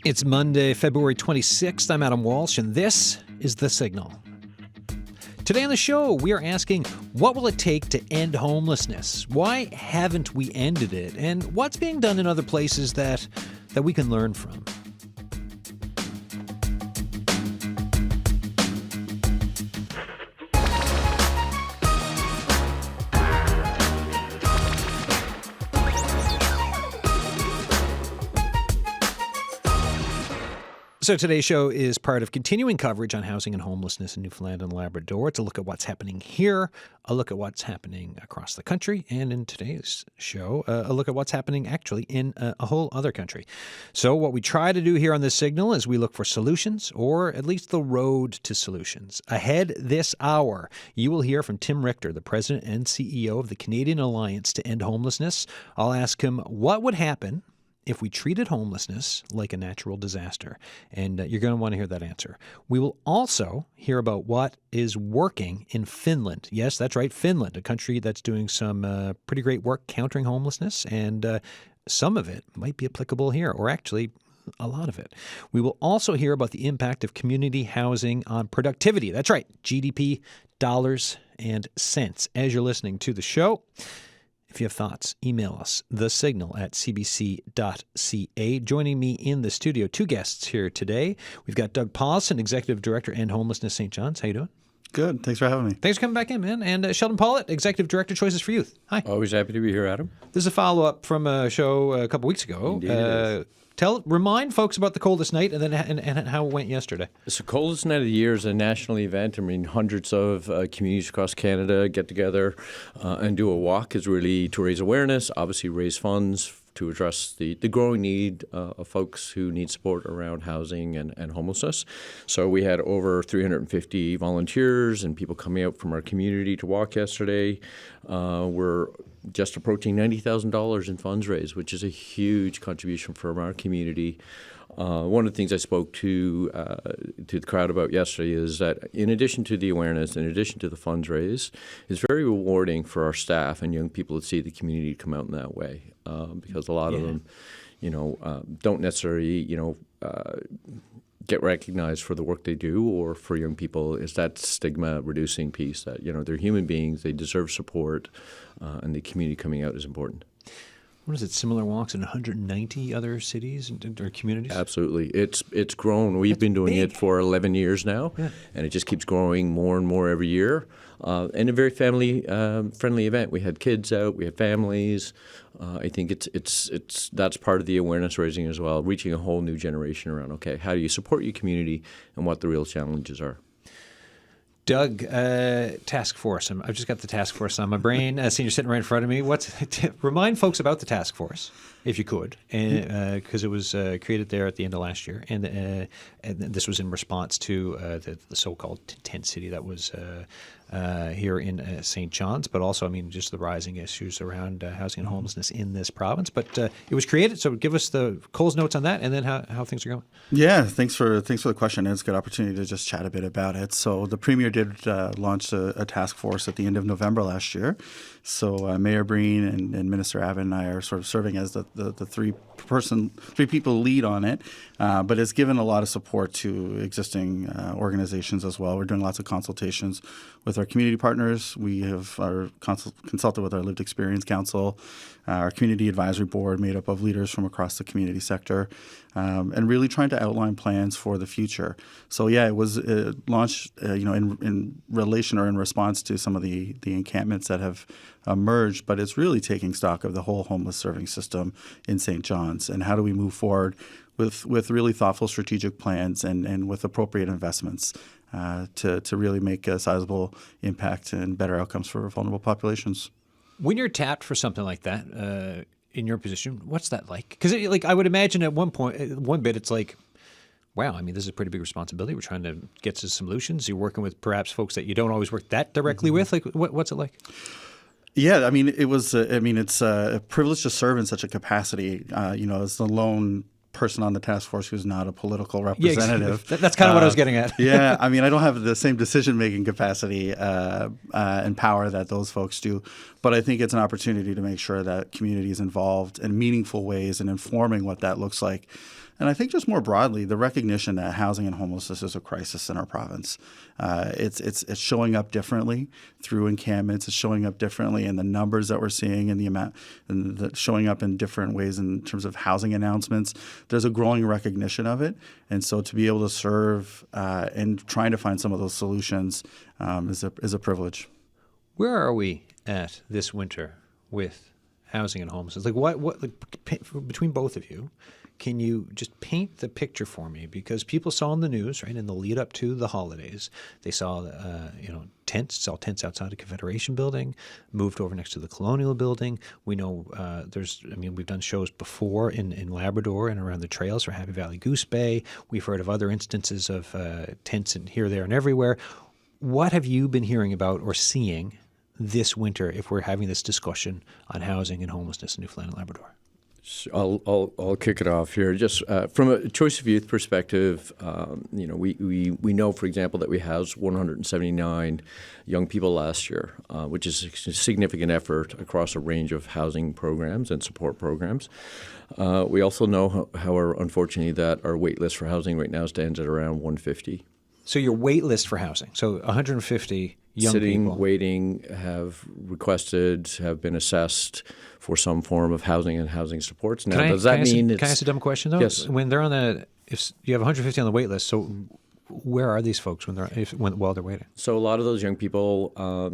It's Monday, February 26th. I'm Adam Walsh, and this is The Signal. Today on the show, we are asking, what will it take to end homelessness? Why haven't we ended it? And what's being done in other places that we can learn from? So today's show is part of continuing coverage on housing and homelessness in Newfoundland and Labrador. It's a look at what's happening here, a look at what's happening across the country, and in today's show, a look at what's happening actually in a whole other country. So what we try to do here on this signal is we look for solutions, or at least the road to solutions. Ahead this hour, you will hear from Tim Richter, the president and CEO of the Canadian Alliance to End Homelessness. I'll ask him what would happen if we treated homelessness like a natural disaster. And you're going to want to hear that answer. We will also hear about what is working in Finland. Yes, that's right, Finland, a country that's doing some pretty great work countering homelessness. And some of it might be applicable here, or actually a lot of it. We will also hear about the impact of community housing on productivity. That's right, GDP, dollars and cents. As you're listening to the show, if you have thoughts, email us, thesignal@cbc.ca. Joining me in the studio, two guests here today. We've got Doug Paulson, Executive Director, End Homelessness, St. John's. How you doing? Good. Thanks for having me. Thanks for coming back in, man. And Sheldon Pollitt, Executive Director, Choices for Youth. Hi. Always happy to be here, Adam. This is a follow-up from a show a couple weeks ago. Indeed it is. Remind folks about the coldest night and then and how it went yesterday. So Coldest Night of the Year is a national event. I mean, hundreds of communities across Canada get together and do a walk. Is really to raise awareness, obviously raise funds to address the growing need of folks who need support around housing and homelessness. So we had over 350 volunteers and people coming out from our community to walk yesterday. We're just approaching $90,000 in funds raised, which is a huge contribution from our community. One of the things I spoke to the crowd about yesterday is that in addition to the awareness, in addition to the funds raised, it's very rewarding for our staff and young people to see the community come out in that way, because a lot of them, don't necessarily, get recognized for the work they do, or for young people is that stigma reducing piece that, they're human beings, they deserve support, and the community coming out is important. What is it, similar walks in 190 other cities or communities? Absolutely. It's grown. We've been doing it for 11 years now, and it just keeps growing more and more every year. And a very family-friendly event. We had kids out. We had families. I think it's that's part of the awareness raising as well, reaching a whole new generation around, okay, how do you support your community and what the real challenges are. Doug, task force. I've just got the task force on my brain. Senior sitting right in front of me. Remind folks about the task force, if you could, because it was created there at the end of last year, and this was in response to the so-called tent city that was here in St. John's, but also, just the rising issues around housing and homelessness in this province. But it was created, so give us the Cole's notes on that, and then how things are going. Yeah, thanks for the question. It's a good opportunity to just chat a bit about it. So the Premier did launch a task force at the end of November last year. So Mayor Breen and Minister Abbott and I are sort of serving as the three people lead on it, but it's given a lot of support to existing organizations as well. We're doing lots of consultations with our community partners. We have consulted with our Lived Experience Council, our community advisory board made up of leaders from across the community sector, and really trying to outline plans for the future. So yeah, it was launched in relation or in response to some of the encampments that have emerged, but it's really taking stock of the whole homeless serving system in St. John's and how do we move forward with really thoughtful strategic plans and with appropriate investments to really make a sizable impact and better outcomes for vulnerable populations. When you're tapped for something like that, in your position, what's that like? Because I would imagine at one bit it's like, wow, this is a pretty big responsibility. We're trying to get to solutions. You're working with perhaps folks that you don't always work that directly with. Like, what's it like? Yeah, it was. It's a privilege to serve in such a capacity. As the lone person on the task force who's not a political representative. Yeah, that's kind of what I was getting at. Yeah, I don't have the same decision-making capacity and power that those folks do, but I think it's an opportunity to make sure that community is involved in meaningful ways in informing what that looks like. And I think just more broadly, the recognition that housing and homelessness is a crisis in our province. It's showing up differently through encampments. It's showing up differently in the numbers that we're seeing and the amount, and showing up in different ways in terms of housing announcements. There's a growing recognition of it. And so to be able to serve and trying to find some of those solutions is a privilege. Where are we at this winter with housing and homelessness? Between both of you, can you just paint the picture for me? Because people saw in the news, right, in the lead up to the holidays, they saw, tents outside the Confederation Building, moved over next to the Colonial Building. We know we've done shows before in Labrador and around the trails for Happy Valley Goose Bay. We've heard of other instances of tents here, there, and everywhere. What have you been hearing about or seeing this winter if we're having this discussion on housing and homelessness in Newfoundland and Labrador? I'll kick it off here. Just from a choice of youth perspective, we know, for example, that we housed 179 young people last year, which is a significant effort across a range of housing programs and support programs. We also know, however, unfortunately, that our wait list for housing right now stands at around 150. So your wait list for housing, so 150 young sitting, people. waiting, have requested, have been assessed for some form of housing and housing supports. Now, does that mean it's... Can I ask a dumb question, though? Yes. When they're if you have 150 on the wait list, so where are these folks while they're waiting? So a lot of those young people... are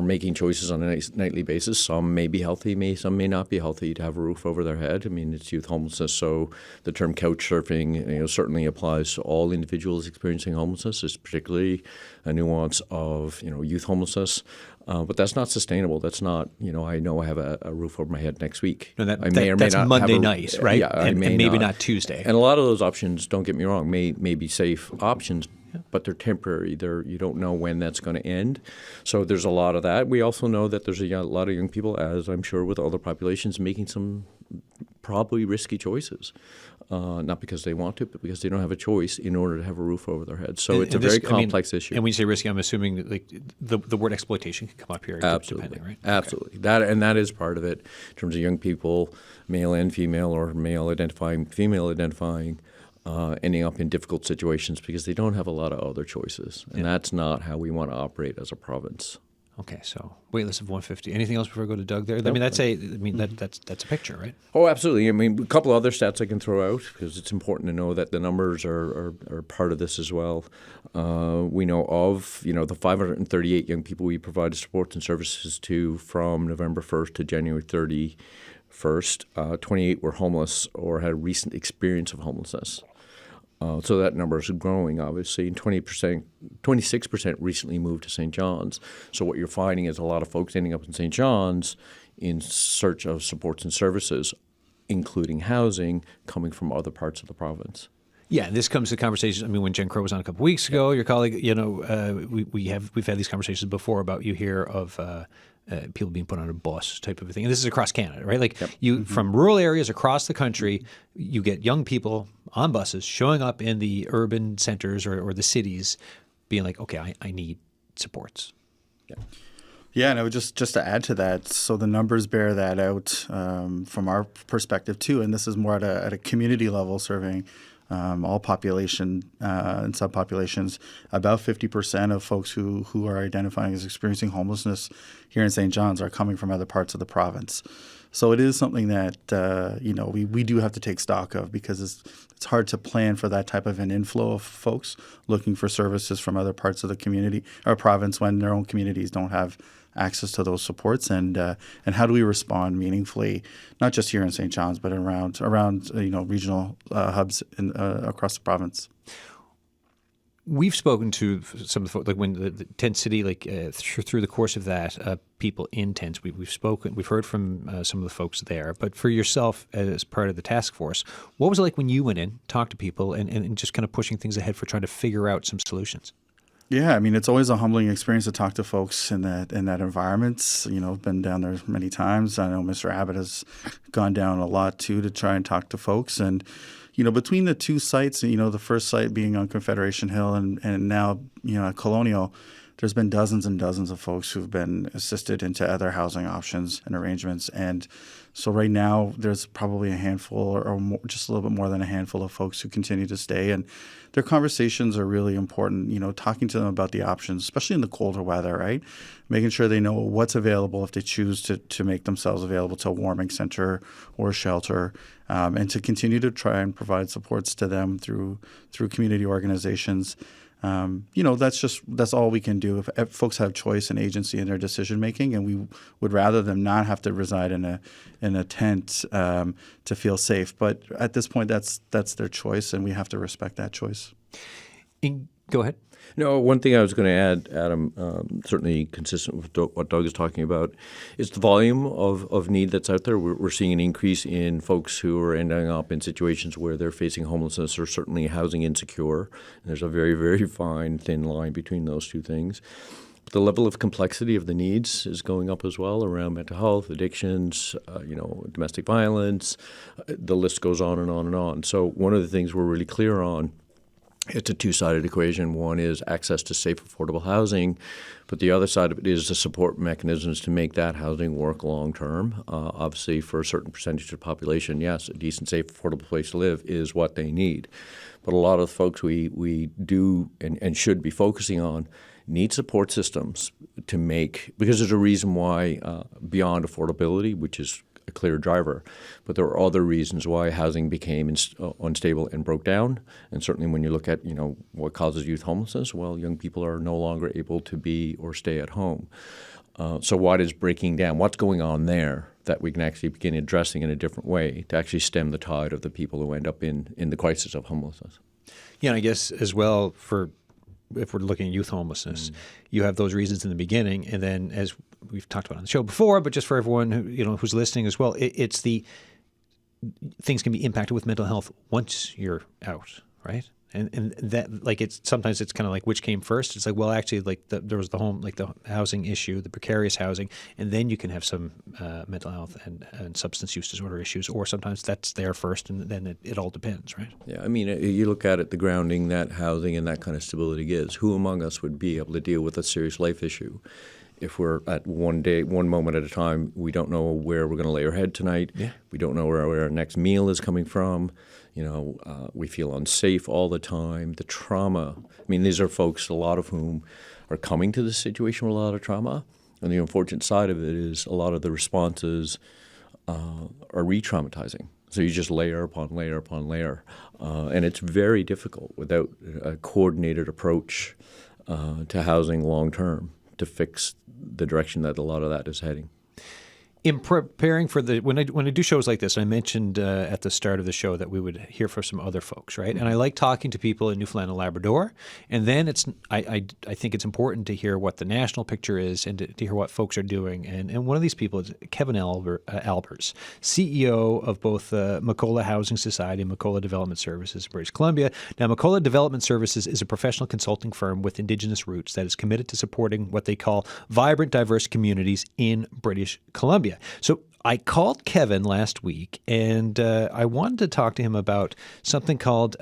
making choices on a nightly basis. Some may be healthy, some may not be healthy to have a roof over their head. I mean, it's youth homelessness, so the term couch surfing, certainly applies to all individuals experiencing homelessness. It's particularly a nuance of, youth homelessness. But that's not sustainable. That's not, I know I have a roof over my head next week. No, I may or may that's not Monday have night, right? Yeah, and maybe not Tuesday. And a lot of those options, don't get me wrong, may be safe options, but they're temporary. You don't know when that's going to end. So there's a lot of that. We also know that there's a lot of young people, as I'm sure with other populations, making some probably risky choices. Not because they want to, but because they don't have a choice in order to have a roof over their head. So it's a very complex issue. And when you say risky, I'm assuming that the word exploitation can come up here. Absolutely. Depending, right? Absolutely. Okay. That is part of it in terms of young people, male and female, or male identifying, female identifying, ending up in difficult situations because they don't have a lot of other choices. And that's not how we want to operate as a province. Okay, so wait list of 150. Anything else before I go to Doug there? Nope. That's a picture, right? Oh, absolutely. A couple of other stats I can throw out because it's important to know that the numbers are part of this as well. We know of, the 538 young people we provided supports and services to from November 1st to January 31st. 28 were homeless or had a recent experience of homelessness. So that number is growing, obviously, and 26% recently moved to St. John's. So what you're finding is a lot of folks ending up in St. John's in search of supports and services, including housing, coming from other parts of the province. Yeah, and this comes to conversations. When Jen Crow was on a couple of weeks ago, your colleague, we've had these conversations before about you hear of people being put on a bus type of a thing. And this is across Canada, right? From rural areas across the country, you get young people on buses showing up in the urban centers or the cities being like, okay, I need supports. Yeah, and I would just to add to that, so the numbers bear that out from our perspective too, and this is more at a community level serving all population and subpopulations. About 50% of folks who are identifying as experiencing homelessness here in St. John's are coming from other parts of the province. So it is something that we do have to take stock of because it's hard to plan for that type of an inflow of folks looking for services from other parts of the community or province when their own communities don't have access to those supports, and how do we respond meaningfully, not just here in St. John's, but around regional hubs across the province. We've spoken to some of the folks, like when the tent city, through the course of that, people in tents. We've heard from some of the folks there. But for yourself, as part of the task force, what was it like when you went in, talked to people, and just kind of pushing things ahead for trying to figure out some solutions? Yeah, it's always a humbling experience to talk to folks in that environment. I've been down there many times. I know Mr. Abbott has gone down a lot too to try and talk to folks. And between the two sites, the first site being on Confederation Hill and now at Colonial, there's been dozens and dozens of folks who've been assisted into other housing options and arrangements. And so right now there's probably a handful or more, just a little bit more than a handful of folks who continue to stay. And their conversations are really important, talking to them about the options, especially in the colder weather, right? Making sure they know what's available if they choose to make themselves available to a warming center or a shelter, and to continue to try and provide supports to them through community organizations. That's all we can do. If folks have choice and agency in their decision making, and we would rather them not have to reside in a tent to feel safe. But at this point, that's their choice, and we have to respect that choice. Go ahead. No, one thing I was going to add, Adam, certainly consistent with what Doug is talking about, is the volume of need that's out there. We're seeing an increase in folks who are ending up in situations where they're facing homelessness or certainly housing insecure. And there's a very, very fine, thin line between those two things. But the level of complexity of the needs is going up as well around mental health, addictions, domestic violence. The list goes on and on and on. So one of the things we're really clear on, it's a two-sided equation. One is access to safe, affordable housing, but the other side of it is the support mechanisms to make that housing work long-term. Obviously, for a certain percentage of the population, yes, a decent, safe, affordable place to live is what they need. But a lot of the folks we do and should be focusing on need support systems to make, because there's a reason why beyond affordability, which is a clear driver, but there are other reasons why housing became unstable and broke down. And certainly when you look at, what causes youth homelessness, well, young people are no longer able to be or stay at home. So what is breaking down? What's going on there that we can actually begin addressing in a different way to actually stem the tide of the people who end up in the crisis of homelessness? Yeah, and I guess as well if we're looking at youth homelessness, you have those reasons in the beginning, and then as we've talked about on the show before, but just for everyone who's listening as well, it's the things can be impacted with mental health once you're out, right? And that sometimes it's kind of like which came first. It's like, well, actually, there was the housing issue, the precarious housing, and then you can have some mental health and substance use disorder issues, or sometimes that's there first, and then it all depends, right? Yeah, I mean, you look at it, the grounding that housing and that kind of stability gives. Who among us would be able to deal with a serious life issue if we're at one moment at a time? We don't know where we're going to lay our head tonight. Yeah. We don't know where our next meal is coming from. We feel unsafe all the time. The trauma. I mean, these are folks, a lot of whom are coming to this situation with a lot of trauma. And the unfortunate side of it is a lot of the responses are re-traumatizing. So you just layer upon layer upon layer. And it's very difficult without a coordinated approach to housing long term to fix the direction that a lot of that is heading. In preparing for when I do shows like this, I mentioned at the start of the show that we would hear from some other folks, right? And I like talking to people in Newfoundland and Labrador. And then I think it's important to hear what the national picture is and to hear what folks are doing. And one of these people is Kevin Albers, CEO of both Macola Housing Society and Macola Development Services in British Columbia. Now, Macola Development Services is a professional consulting firm with Indigenous roots that is committed to supporting what they call vibrant, diverse communities in British Columbia. So I called Kevin last week, and I wanted to talk to him about something called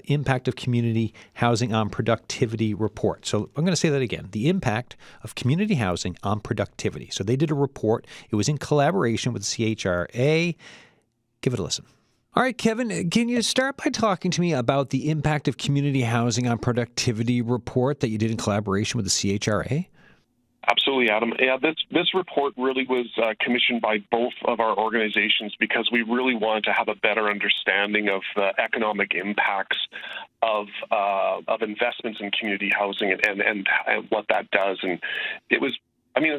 Impact of Community Housing on Productivity Report. So I'm going to say that again, the impact of community housing on productivity. So they did a report. It was in collaboration with CHRA. Give it a listen. All right, Kevin, can you start by talking to me about the Impact of Community Housing on Productivity report that you did in collaboration with the CHRA? Absolutely, Adam. Yeah, this report really was commissioned by both of our organizations because we really wanted to have a better understanding of the economic impacts of investments in community housing and what that does. And it was,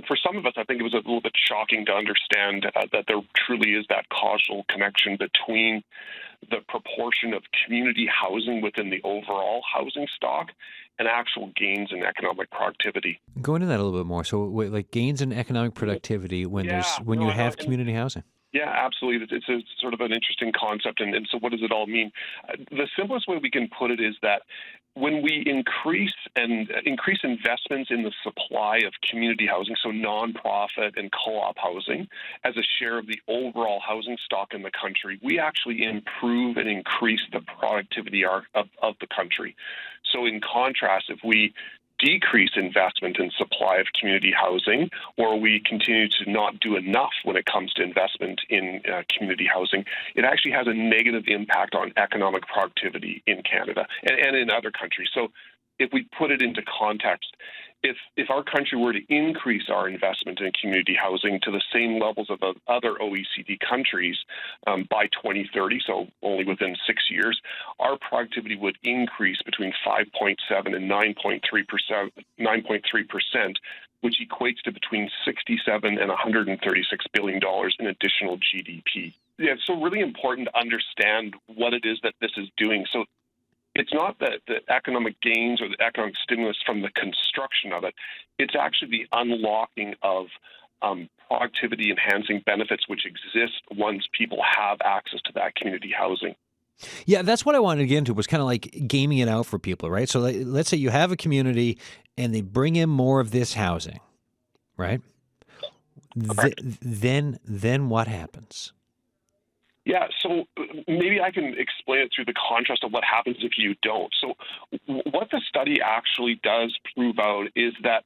for some of us, I think it was a little bit shocking to understand that there truly is that causal connection between the proportion of community housing within the overall housing stock and actual gains in economic productivity. Go into that a little bit more. So, like gains in economic productivity when you have community housing. Yeah, absolutely. It's a sort of an interesting concept. And so what does it all mean? The simplest way we can put it is that when we increase investments in the supply of community housing, so nonprofit and co-op housing, as a share of the overall housing stock in the country, we actually improve and increase the productivity of the country. So in contrast, if we decrease investment and supply of community housing, or we continue to not do enough when it comes to investment in community housing, it actually has a negative impact on economic productivity in Canada and in other countries. So if we put it into context, if our country were to increase our investment in community housing to the same levels of other OECD countries by 2030, so only within 6 years, our productivity would increase between 5.7 and 9.3%, which equates to between $67 and $136 billion in additional GDP. Yeah, it's so really important to understand what it is that this is doing. So it's not the economic gains or the economic stimulus from the construction of it. It's actually the unlocking of productivity-enhancing benefits which exist once people have access to that community housing. Yeah, that's what I wanted to get into, was kind of like gaming it out for people, right? So let's say you have a community and they bring in more of this housing, right? Then what happens? Yeah, so maybe I can explain it through the contrast of what happens if you don't. So what the study actually does prove out is that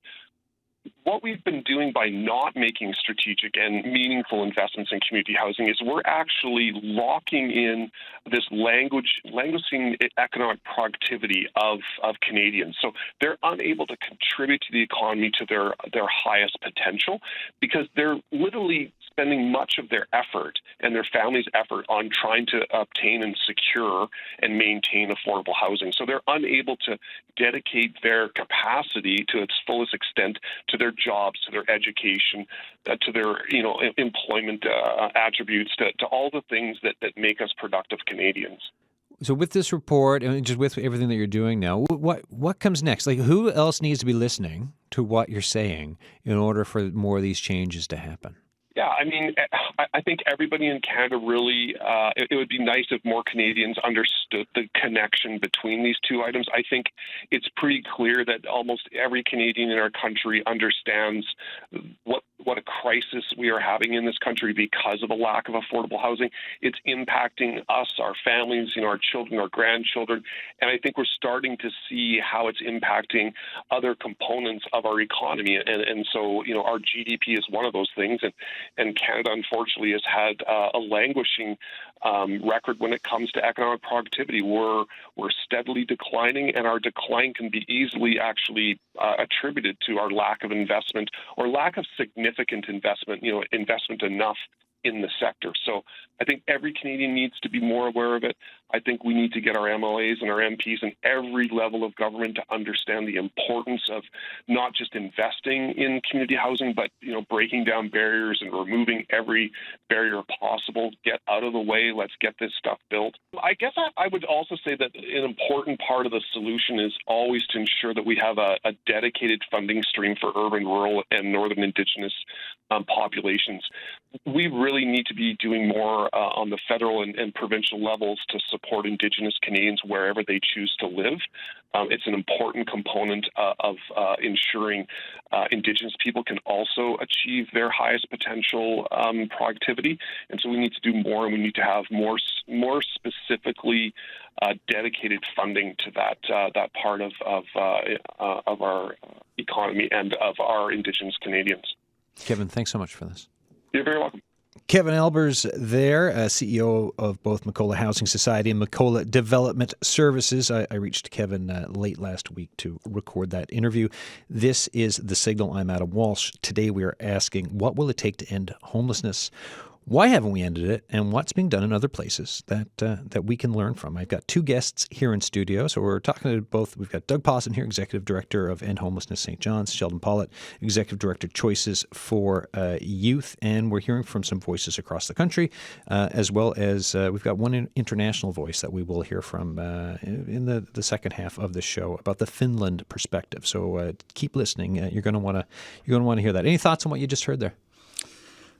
what we've been doing by not making strategic and meaningful investments in community housing is we're actually locking in this languishing economic productivity of Canadians. So they're unable to contribute to the economy to their highest potential because they're literally spending much of their effort and their family's effort on trying to obtain and secure and maintain affordable housing. So they're unable to dedicate their capacity to its fullest extent to their jobs, to their education, to their employment attributes, to all the things that make us productive Canadians. So with this report and just with everything that you're doing now, what comes next? Like, who else needs to be listening to what you're saying in order for more of these changes to happen? Yeah, I mean, I think everybody in Canada really, it would be nice if more Canadians understood the connection between these two items. I think it's pretty clear that almost every Canadian in our country understands what a crisis we are having in this country because of a lack of affordable housing. It's impacting us, our families, our children, our grandchildren, and I think we're starting to see how it's impacting other components of our economy. And so, our GDP is one of those things, and Canada, unfortunately, has had a languishing record when it comes to economic productivity. We're steadily declining, and our decline can be easily actually attributed to our lack of investment or lack of significant investment, investment enough in the sector. So I think every Canadian needs to be more aware of it. I think we need to get our MLAs and our MPs and every level of government to understand the importance of not just investing in community housing, but breaking down barriers and removing every barrier possible. Get out of the way. Let's get this stuff built. I guess I would also say that an important part of the solution is always to ensure that we have a dedicated funding stream for urban, rural, and northern Indigenous populations. We really need to be doing more on the federal and provincial levels to support Indigenous Canadians wherever they choose to live. It's an important component of ensuring Indigenous people can also achieve their highest potential productivity. And so we need to do more, and we need to have more specifically dedicated funding to that part of our economy and of our Indigenous Canadians. Kevin, thanks so much for this. You're very welcome. Kevin Albers there, CEO of both Macola Housing Society and Macola Development Services. I reached Kevin late last week to record that interview. This is The Signal. I'm Adam Walsh. Today we are asking, what will it take to end homelessness? Why haven't we ended it? And what's being done in other places that we can learn from? I've got two guests here in studio. So we're talking to both. We've got Doug Pawson here, Executive Director of End Homelessness St. John's, Sheldon Pollitt, Executive Director Choices for Youth. And we're hearing from some voices across the country, as well as we've got one international voice that we will hear from in the second half of the show about the Finland perspective. So keep listening. You're going to want to hear that. Any thoughts on what you just heard there?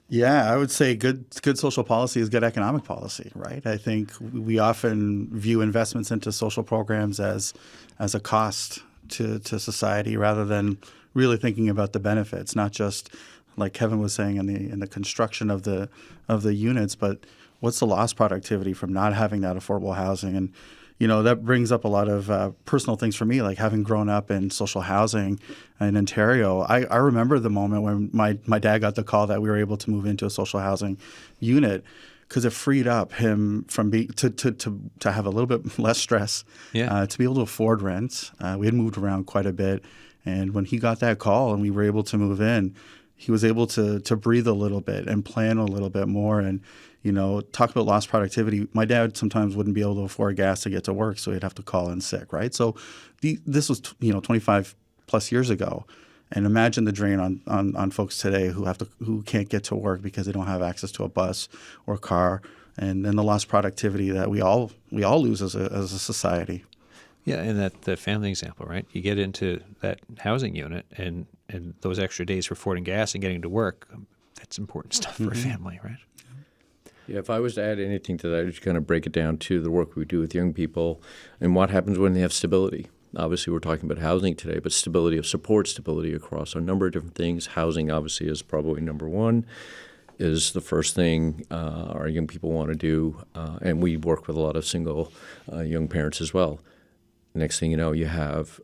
Yeah, I would say good social policy is good economic policy, right? I think we often view investments into social programs as a cost to society rather than really thinking about the benefits, not just like Kevin was saying in the construction of the units, but what's the lost productivity from not having that affordable housing. And that brings up a lot of personal things for me, like having grown up in social housing in Ontario. I remember the moment when my dad got the call that we were able to move into a social housing unit, because it freed up him from to have a little bit less stress, to be able to afford rent. We had moved around quite a bit, and when he got that call and we were able to move in, he was able to breathe a little bit and plan a little bit more. And talk about lost productivity. My dad sometimes wouldn't be able to afford gas to get to work, so he'd have to call in sick, right? So this was 25 plus years ago. And imagine the drain on folks today who can't get to work because they don't have access to a bus or car, and then the lost productivity that we all lose as a society. Yeah, and the family example, right? You get into that housing unit, and those extra days for affording gas and getting to work, that's important stuff for a family, right? Yeah, if I was to add anything to that, I'd just kind of break it down to the work we do with young people and what happens when they have stability. Obviously, we're talking about housing today, but stability of support, stability across a number of different things. Housing, obviously, is probably number one, is the first thing our young people want to do. And we work with a lot of single young parents as well. Next thing you know, you have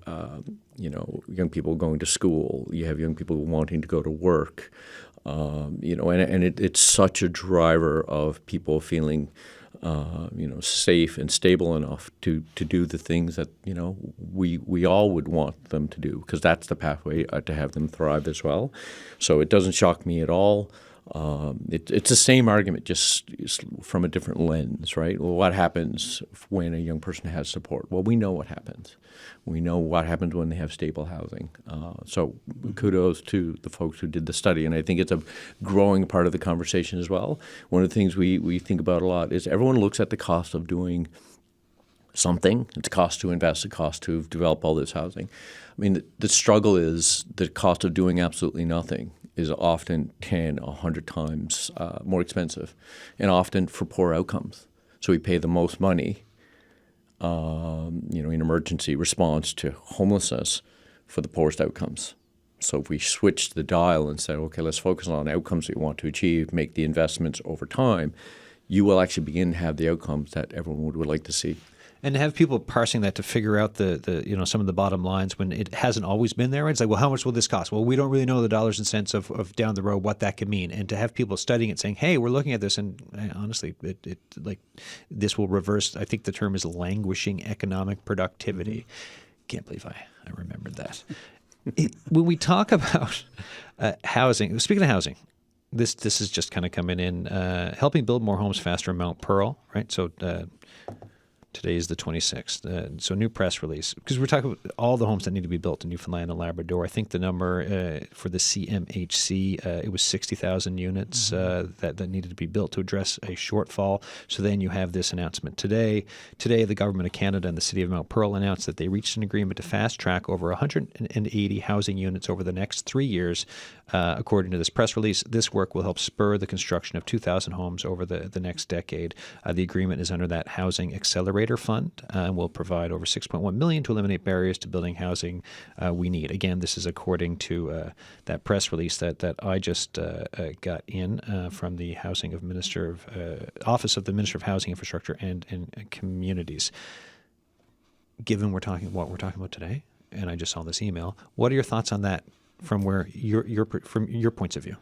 young people going to school. You have young people wanting to go to work. It's such a driver of people feeling, safe and stable enough to do the things that we all would want them to do, because that's the pathway to have them thrive as well. So it doesn't shock me at all. It's the same argument, just from a different lens, right? Well, what happens when a young person has support? Well, we know what happens. We know what happens when they have stable housing. So kudos to the folks who did the study, and I think it's a growing part of the conversation as well. One of the things we think about a lot is everyone looks at the cost of doing something. It's a cost to invest, a cost to develop all this housing. I mean, the struggle is the cost of doing absolutely nothing is often 10, 100 times more expensive, and often for poor outcomes. So we pay the most money, in emergency response to homelessness for the poorest outcomes. So if we switch the dial and say, okay, let's focus on outcomes we want to achieve, make the investments over time, you will actually begin to have the outcomes that everyone would like to see. And to have people parsing that to figure out the some of the bottom lines when it hasn't always been there. It's like, well, how much will this cost? Well, we don't really know the dollars and cents of down the road what that could mean. And to have people studying it, saying, hey, we're looking at this, and honestly, it this will reverse. I think the term is languishing economic productivity. Can't believe I remembered that. When we talk about housing, speaking of housing, this is just kind of coming in, helping build more homes faster in Mount Pearl, right? So. Today is the 26th. So new press release, because we're talking about all the homes that need to be built in Newfoundland and Labrador. I think the number for the CMHC, it was 60,000 units that needed to be built to address a shortfall. So then you have this announcement today. Today, the Government of Canada and the City of Mount Pearl announced that they reached an agreement to fast-track over 180 housing units over the next 3 years. According to this press release, this work will help spur the construction of 2,000 homes over the next decade. The agreement is under that Housing Accelerator Fund and will provide over $6.1 million to eliminate barriers to building housing we need. Again, this is according to that press release that I just got in from the Office of the Minister of Housing, Infrastructure and Communities. Given what we're talking about today, and I just saw this email, what are your thoughts on that from where from your points of view?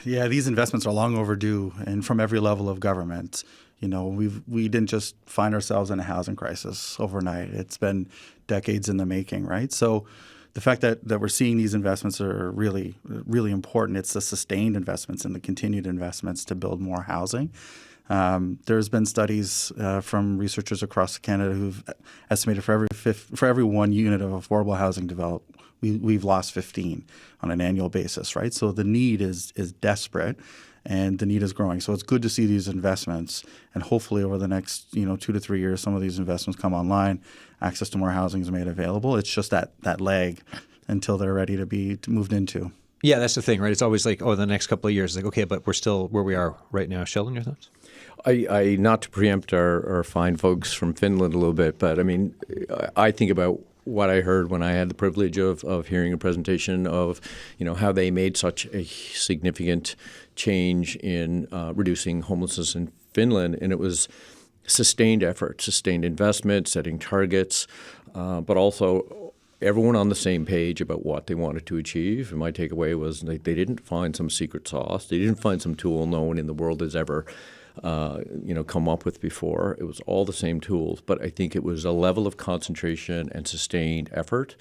Yeah, these investments are long overdue, and from every level of government. We didn't just find ourselves in a housing crisis overnight. It's been decades in the making, right? So the fact that we're seeing these investments are really, really important. It's the sustained investments and the continued investments to build more housing. There's been studies from researchers across Canada who've estimated for every 1 unit of affordable housing developed, we've lost 15 on an annual basis, right? So the need is desperate, and the need is growing. So it's good to see these investments, and hopefully over the next 2 to 3 years, some of these investments come online, access to more housing is made available. It's just that lag until they're ready to be moved into. Yeah, that's the thing, right? It's always like, the next couple of years, like, okay, but we're still where we are right now. Sheldon, your thoughts? I not to preempt our fine folks from Finland a little bit, but I mean, I think about what I heard when I had the privilege of hearing a presentation of, how they made such a significant change in reducing homelessness in Finland, and it was sustained effort, sustained investment, setting targets, but also everyone on the same page about what they wanted to achieve. And my takeaway was they didn't find some secret sauce. They didn't find some tool no one in the world has ever come up with before. It was all the same tools, but I think it was a level of concentration and sustained effort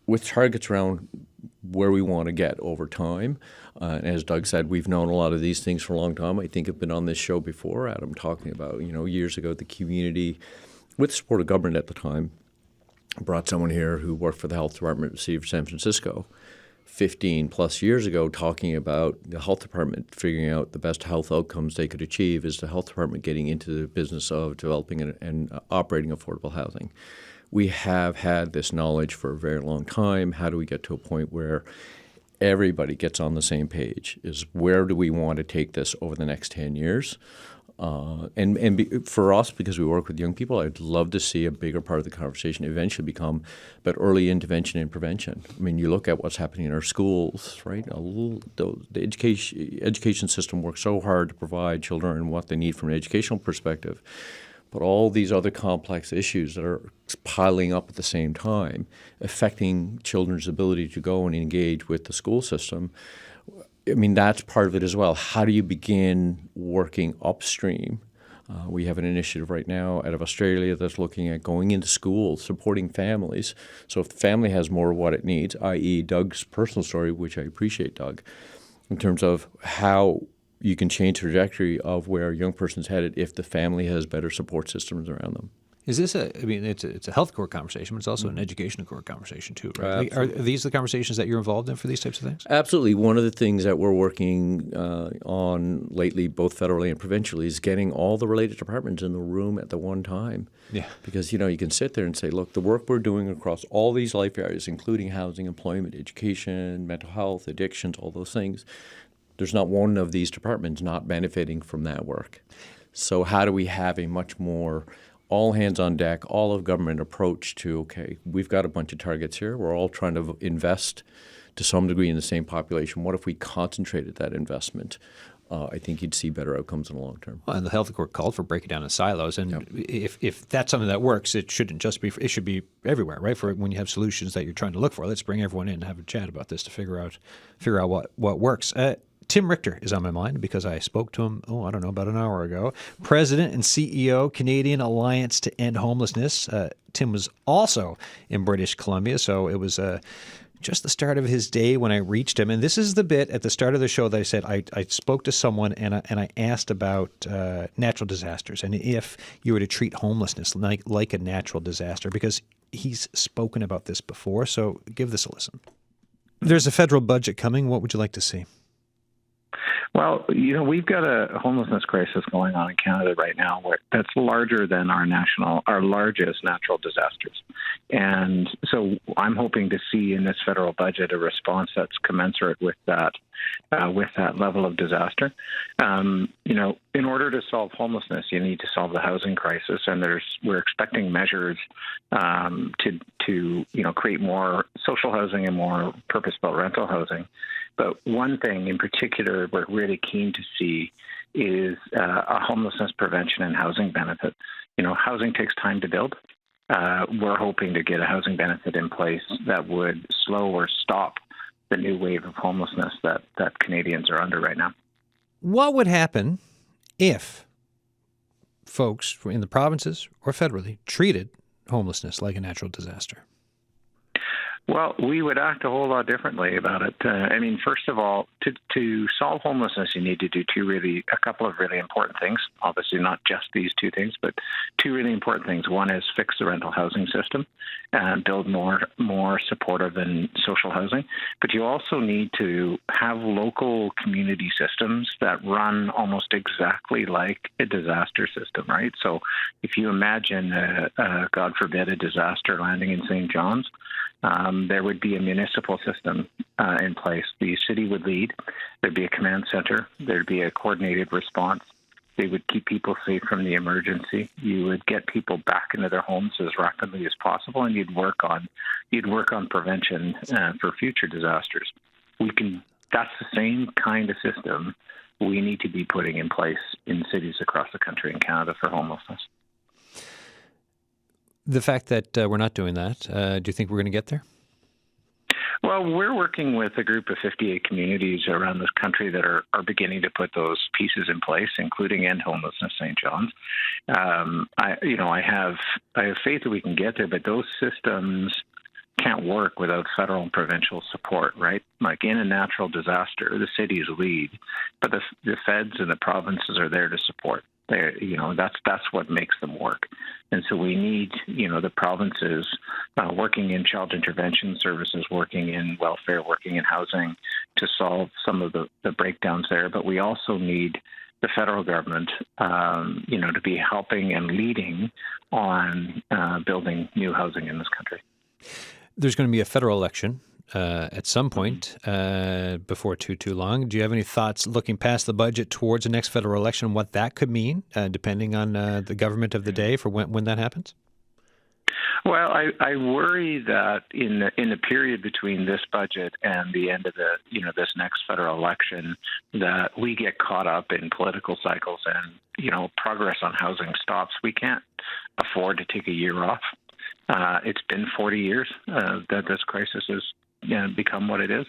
with targets around where we want to get over time. And as Doug said, we've known a lot of these things for a long time. I think I've been on this show before, Adam, talking about, years ago, the community, with the support of government at the time, brought someone here who worked for the health department of the city of San Francisco 15 plus years ago, talking about the health department figuring out the best health outcomes they could achieve is the health department getting into the business of developing and operating affordable housing. We have had this knowledge for a very long time. How do we get to a point where everybody gets on the same page? Is where do we want to take this over the next 10 years? For us, because we work with young people, I'd love to see a bigger part of the conversation eventually become about early intervention and prevention. I mean, you look at what's happening in our schools, right? The education system works so hard to provide children what they need from an educational perspective. But all these other complex issues that are piling up at the same time, affecting children's ability to go and engage with the school system, I mean, that's part of it as well. How do you begin working upstream? We have an initiative right now out of Australia that's looking at going into schools, supporting families. So if the family has more of what it needs, i.e. Doug's personal story, which I appreciate, Doug, in terms of how you can change the trajectory of where a young person's headed if the family has better support systems around them. Is this it's a health core conversation, but it's also an education core conversation too, right? Are these the conversations that you're involved in for these types of things? Absolutely. One of the things that we're working on lately, both federally and provincially, is getting all the related departments in the room at the one time. Yeah. Because, you can sit there and say, look, the work we're doing across all these life areas, including housing, employment, education, mental health, addictions, all those things, there's not one of these departments not benefiting from that work. So how do we have a much more all hands on deck, all of government approach to, okay, we've got a bunch of targets here. We're all trying to invest to some degree in the same population. What if we concentrated that investment? I think you'd see better outcomes in the long term. Well, and the health court called for breaking down in silos. And if that's something that works, it shouldn't just be, it should be everywhere, right? For when you have solutions that you're trying to look for, let's bring everyone in and have a chat about this to figure out what works. Tim Richter is on my mind because I spoke to him, about an hour ago. President and CEO, Canadian Alliance to End Homelessness. Tim was also in British Columbia, so it was just the start of his day when I reached him. And this is the bit at the start of the show that I said I spoke to someone and I asked about natural disasters and if you were to treat homelessness like a natural disaster, because he's spoken about this before. So give this a listen. There's a federal budget coming. What would you like to see? Well, we've got a homelessness crisis going on in Canada right now that's larger than our largest natural disasters. And so I'm hoping to see in this federal budget a response that's commensurate with that level of disaster. In order to solve homelessness, you need to solve the housing crisis, and we're expecting measures to create more social housing and more purpose-built rental housing. But one thing in particular we're really keen to see is a homelessness prevention and housing benefit. Housing takes time to build. We're hoping to get a housing benefit in place that would slow or stop the new wave of homelessness that Canadians are under right now. What would happen if folks in the provinces or federally treated homelessness like a natural disaster? Well, we would act a whole lot differently about it. First of all, to solve homelessness, you need to do a couple of really important things. Obviously, not just these two things, but two really important things. One is fix the rental housing system and build more supportive and social housing. But you also need to have local community systems that run almost exactly like a disaster system, right? So if you imagine, God forbid, a disaster landing in St. John's, there would be a municipal system in place. The city would lead. There'd be a command center. There'd be a coordinated response. They would keep people safe from the emergency. You would get people back into their homes as rapidly as possible, and you'd work on prevention for future disasters. We can that's the same kind of system we need to be putting in place in cities across the country in Canada for homelessness. The fact that we're not doing that, do you think we're going to get there? Well, we're working with a group of 58 communities around this country that are beginning to put those pieces in place, including End Homelessness St. John's. I have faith that we can get there, but those systems can't work without federal and provincial support, right? Like in a natural disaster, the cities lead, but the feds and the provinces are there to support. That's what makes them work. And so we need, the provinces working in child intervention services, working in welfare, working in housing to solve some of the breakdowns there. But we also need the federal government, to be helping and leading on building new housing in this country. There's going to be a federal election at some point before too long. Do you have any thoughts looking past the budget towards the next federal election, what that could mean, depending on the government of the day for when that happens? Well, I worry that in the period between this budget and the end of this next federal election, that we get caught up in political cycles and progress on housing stops. We can't afford to take a year off. It's been 40 years that this crisis has become what it is.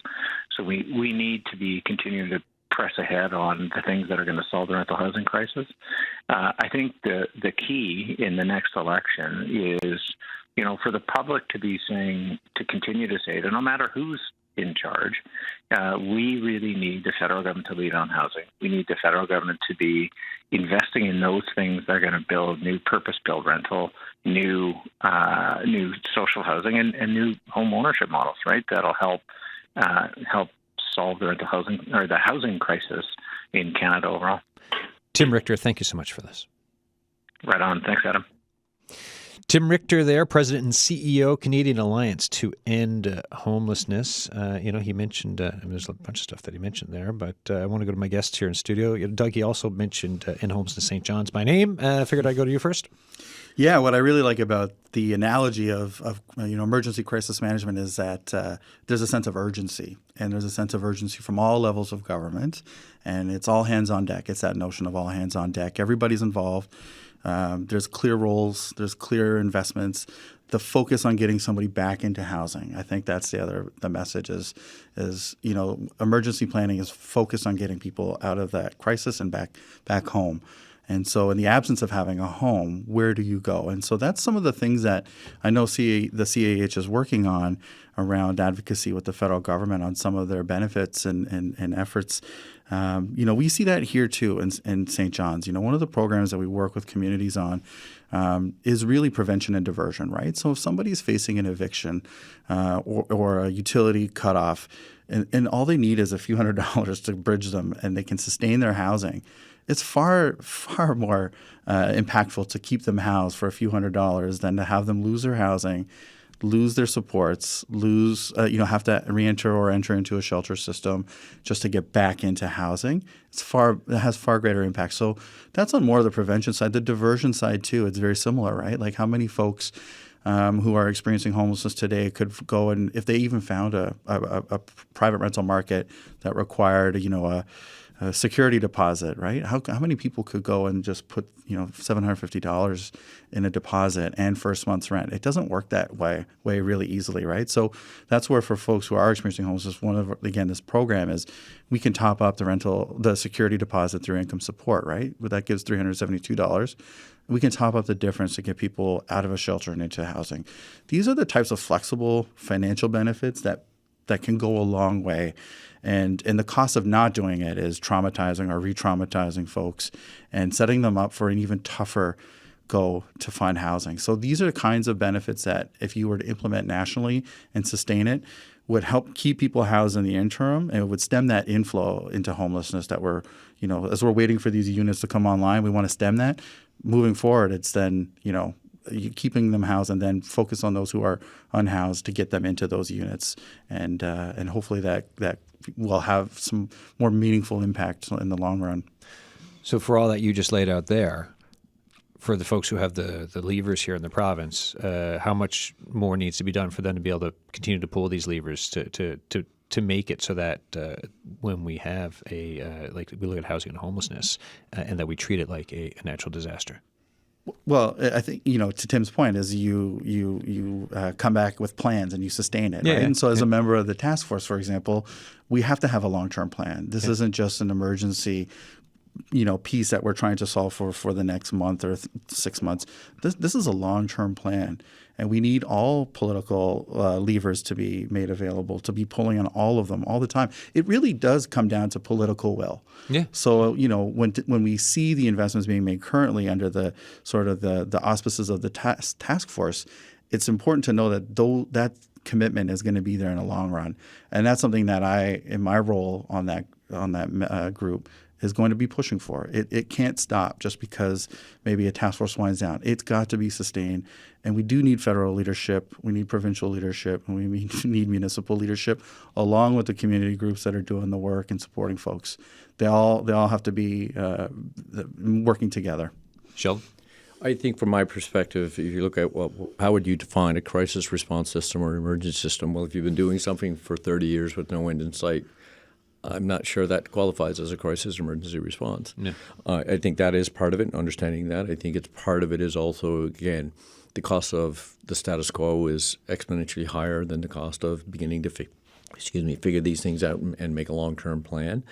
So we need to be continuing to press ahead on the things that are going to solve the rental housing crisis. I think the key in the next election is, for the public to continue to say that no matter who's in charge, we really need the federal government to lead on housing. We need the federal government to be investing in those things that are going to build new purpose-built rental, new social housing, and new home ownership models, right? That'll help solve the rental housing or the housing crisis in Canada overall. Tim Richter, thank you so much for this. Right on. Thanks, Adam. Tim Richter there, President and CEO, Canadian Alliance to End Homelessness. He mentioned, there's a bunch of stuff that he mentioned there, but I want to go to my guests here in studio. Doug, he also mentioned End Homelessness St. John's by name. I figured I'd go to you first. Yeah, what I really like about the analogy of emergency crisis management is that there's a sense of urgency, and there's a sense of urgency from all levels of government, and it's all hands on deck. It's that notion of all hands on deck. Everybody's involved. There's clear roles. There's clear investments. The focus on getting somebody back into housing. I think that's the message is emergency planning is focused on getting people out of that crisis and back home. And so in the absence of having a home, where do you go? And so that's some of the things that I know the CAH is working on around advocacy with the federal government on some of their benefits and efforts. We see that here too in St. John's. One of the programs that we work with communities on is really prevention and diversion, right? So if somebody's facing an eviction or a utility cutoff, and all they need is a few $100s to bridge them and they can sustain their housing, it's far, far more impactful to keep them housed for a few $100s than to have them lose their housing, lose their supports, have to re-enter or enter into a shelter system just to get back into housing. It has far greater impact. So that's on more of the prevention side. The diversion side too, it's very similar, right? Like how many folks who are experiencing homelessness today could go and if they even found a private rental market that required, a security deposit, right? How many people could go and just put, $750 in a deposit and first month's rent? It doesn't work that way really easily, right? So that's where for folks who are experiencing homelessness, this program is we can top up the security deposit through income support, right? But that gives $372. We can top up the difference to get people out of a shelter and into housing. These are the types of flexible financial benefits that can go a long way. And the cost of not doing it is traumatizing or re-traumatizing folks and setting them up for an even tougher go to find housing. So these are the kinds of benefits that if you were to implement nationally and sustain it, would help keep people housed in the interim, and it would stem that inflow into homelessness that as we're waiting for these units to come online, we want to stem that. Moving forward, it's then, keeping them housed and then focus on those who are unhoused to get them into those units. And hopefully that will have some more meaningful impact in the long run. So for all that you just laid out there, for the folks who have the levers here in the province, how much more needs to be done for them to be able to continue to pull these levers to to make it so that when we have like we look at housing and homelessness and that we treat it like a natural disaster? Well, I think, to Tim's point is you come back with plans and you sustain it, right? Yeah. And so as a member of the task force, for example, we have to have a long-term plan. This isn't just an emergency piece that we're trying to solve for the next month or 6 months. This is a long-term plan, and we need all political levers to be made available, to be pulling on all of them all the time. It really does come down to political will. Yeah. So when we see the investments being made currently under the sort of the auspices of the task force, it's important to know that that commitment is going to be there in the long run, and that's something that I, in my role on that group, is going to be pushing for. It can't stop just because maybe a task force winds down. It's got to be sustained. And we do need federal leadership. We need provincial leadership. And we need municipal leadership along with the community groups that are doing the work and supporting folks. They all have to be working together. Sheldon? I think from my perspective, if you look at how would you define a crisis response system or emergency system? Well, if you've been doing something for 30 years with no end in sight, I'm not sure that qualifies as a crisis emergency response. No. I think that is part of it, understanding that. I think it's part of it is also, again, the cost of the status quo is exponentially higher than the cost of beginning to figure these things out and make a long-term plan.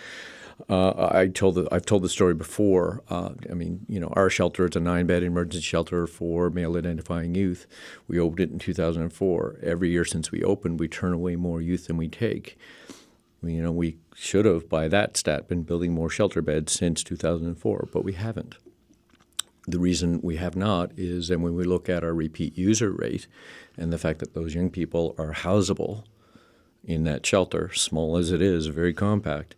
I've told the story before. Our shelter is a 9-bed emergency shelter for male-identifying youth. We opened it in 2004. Every year since we opened, we turn away more youth than we take. We should have, by that stat, been building more shelter beds since 2004, but we haven't. The reason we have not is that when we look at our repeat user rate and the fact that those young people are housable in that shelter, small as it is, very compact,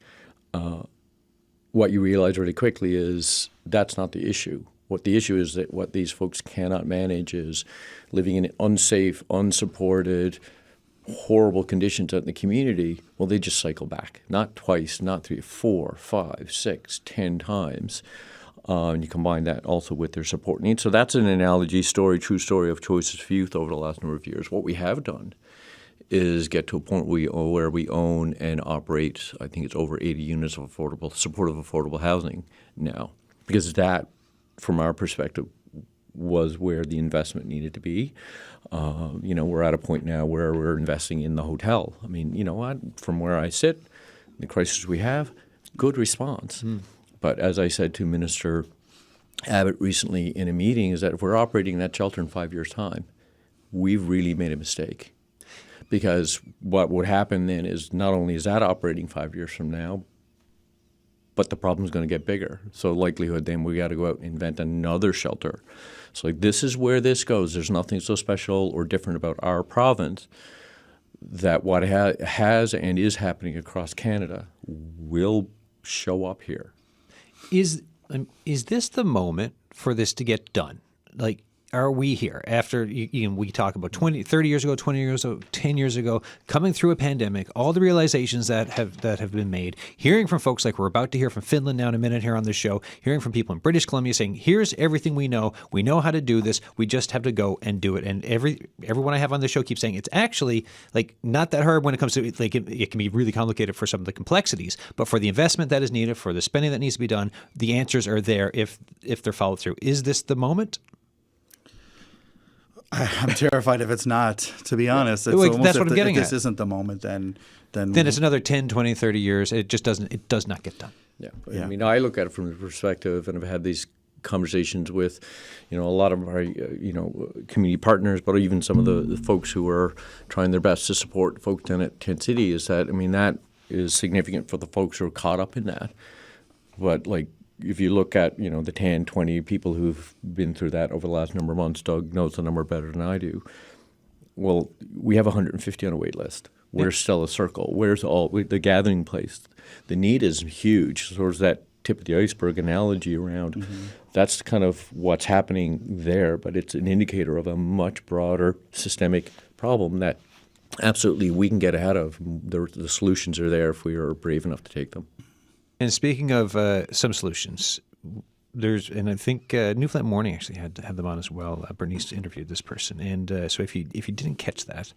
what you realize really quickly is that's not the issue. What the issue is that what these folks cannot manage is living in unsafe, unsupported, horrible conditions out in the community. Well, they just cycle back, not twice, not 3, 4, 5, 6, 10 times. And you combine that also with their support needs. So that's an analogy story, true story of choices for youth over the last number of years. What we have done is get to a point where we own and operate, I think it's over 80 units of supportive affordable housing now. Because that, from our perspective, was where the investment needed to be. We're at a point now where we're investing in the hotel. I mean, from where I sit, the crisis we have, good response. But as I said to Minister Abbott recently in a meeting, is that if we're operating that shelter in 5 years' time, we've really made a mistake. Because what would happen then is not only is that operating 5 years from now, but the problem's going to get bigger. So likelihood then we got to go out and invent another shelter. So this is where this goes. There's nothing so special or different about our province that what has and is happening across Canada will show up here. Is this the moment for this to get done? Like, are we here after we talk about 20, 30 years ago, 20 years ago, 10 years ago, coming through a pandemic, all the realizations that have been made, hearing from folks like we're about to hear from Finland now in a minute here on the show, hearing from people in British Columbia saying, here's everything we know how to do this, we just have to go and do it. And everyone I have on the show keeps saying it's actually like not that hard when it comes to like it can be really complicated for some of the complexities, but for the investment that is needed, for the spending that needs to be done, the answers are there if they're followed through. Is this the moment? I'm terrified if it's not, to be honest. It's Well, that's what I'm getting if at. this isn't the moment, then it's another 10, 20, 30 years. It does not get done. Yeah. Yeah. I mean, I look at it from the perspective, and I've had these conversations with, a lot of our, community partners, but even some of the folks who are trying their best to support folks down at Tent City is that, that is significant for the folks who are caught up in that. But if you look at, the 10, 20 people who've been through that over the last number of months, Doug knows the number better than I do. Well, we have 150 on a wait list. Where's Stella Circle? Where's the gathering place? The need is huge. So there's that tip of the iceberg analogy around. That's kind of what's happening there, but it's an indicator of a much broader systemic problem that absolutely we can get ahead of. The solutions are there if we are brave enough to take them. And speaking of some solutions, and I think Newfoundland Morning actually had them on as well. Bernice interviewed this person, and so if you didn't catch that,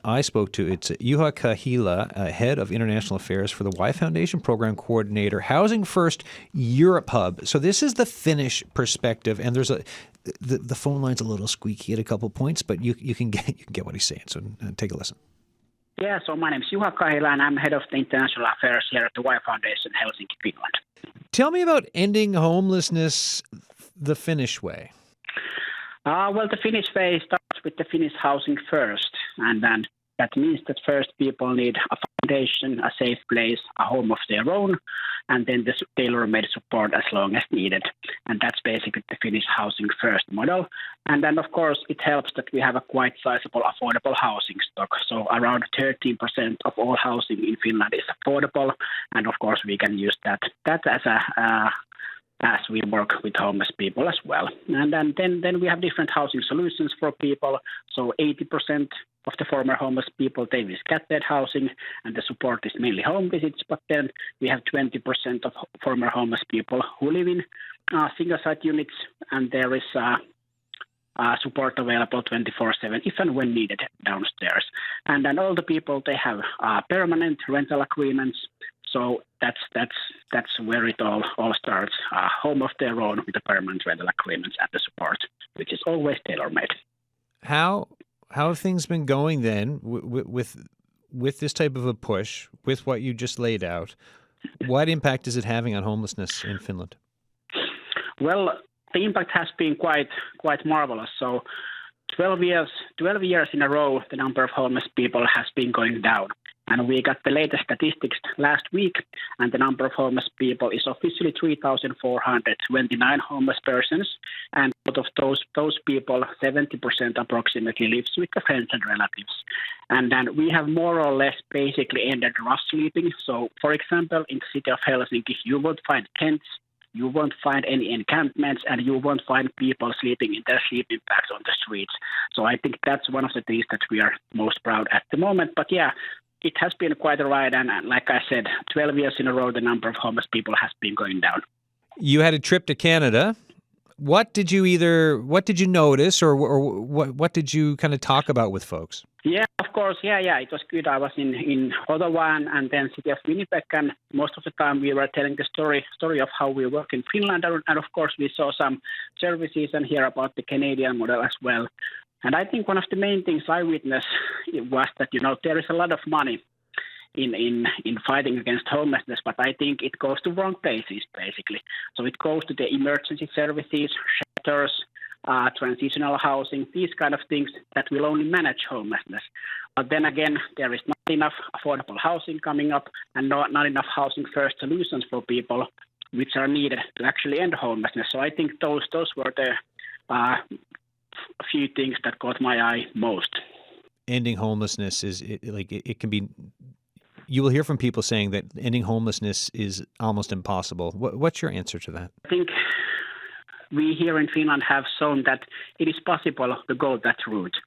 I spoke to it's Juha Kahila, head of international affairs for the Y Foundation program coordinator, Housing First Europe Hub. So this is the Finnish perspective, and there's the phone line's a little squeaky at a couple points, but you can get what he's saying. So take a listen. Yeah, so my name is Juha Kahila, and I'm head of the international affairs here at the Y Foundation, Helsinki, Finland. Tell me about ending homelessness the Finnish way. Well, the Finnish way starts with the Finnish housing first, and then that means that first people need a foundation, a safe place, a home of their own, and then the tailor-made support as long as needed. And that's basically the Finnish housing first model. And then, of course, it helps that we have a quite sizable affordable housing stock. So around 13% of all housing in Finland is affordable. And, of course, we can use that as we work with homeless people as well. And then we have different housing solutions for people. So 80% of the former homeless people, they will scattered housing, and the support is mainly home visits. But then we have 20% of former homeless people who live in single-site units, and there is support available 24/7 if and when needed downstairs. And then all the people, they have permanent rental agreements. So that's where it all starts. Home of their own with the permanent rental agreements and the support, which is always tailor-made. How have things been going then with this type of a push, with what you just laid out? What impact is it having on homelessness in Finland? Well, the impact has been quite marvelous. So 12 years in a row, the number of homeless people has been going down. And we got the latest statistics last week, and the number of homeless people is officially 3,429 homeless persons. And out of those people, 70% approximately lives with the friends and relatives. And then we have more or less basically ended rough sleeping. So, for example, in the city of Helsinki, you won't find tents, you won't find any encampments, and you won't find people sleeping in their sleeping bags on the streets. So I think that's one of the things that we are most proud at the moment. But yeah, it has been quite a ride, and like I said, 12 years in a row, the number of homeless people has been going down. You had a trip to Canada. What did you notice, or what did you kind of talk about with folks? Yeah, of course. Yeah, it was good. I was in Ottawa and then city of Winnipeg, and most of the time we were telling the story of how we work in Finland, and of course we saw some services and hear about the Canadian model as well. And I think one of the main things I witnessed was that, there is a lot of money in fighting against homelessness, but I think it goes to wrong places, basically. So it goes to the emergency services, shelters, transitional housing, these kind of things that will only manage homelessness. But then again, there is not enough affordable housing coming up, and not enough housing first solutions for people which are needed to actually end homelessness. So I think those were the a few things that caught my eye most. Ending homelessness it can be. You will hear from people saying that ending homelessness is almost impossible. What's your answer to that? I think we here in Finland have shown that it is possible to go that route.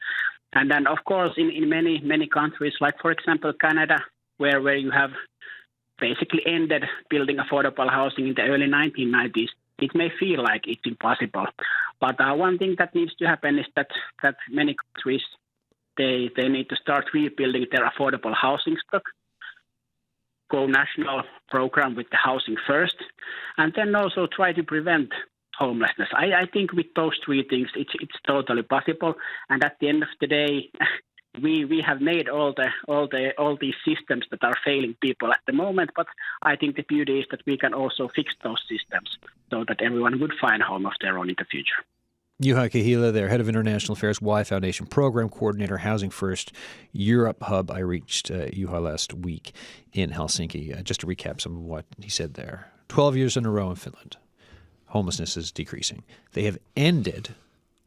And then, of course, in many countries, like, for example, Canada, where you have basically ended building affordable housing in the early 1990s, it may feel like it's impossible. But one thing that needs to happen is that many countries, they need to start rebuilding their affordable housing stock, go national program with the housing first, and then also try to prevent homelessness. I think with those three things, it's totally possible. And at the end of the day, we have made all these systems that are failing people at the moment. But I think the beauty is that we can also fix those systems so that everyone would find a home of their own in the future. Juha Kahila, their head of international affairs, Y Foundation program coordinator, Housing First Europe Hub. I reached Juha last week in Helsinki. Just to recap some of what he said there. 12 years in a row in Finland, homelessness is decreasing. They have ended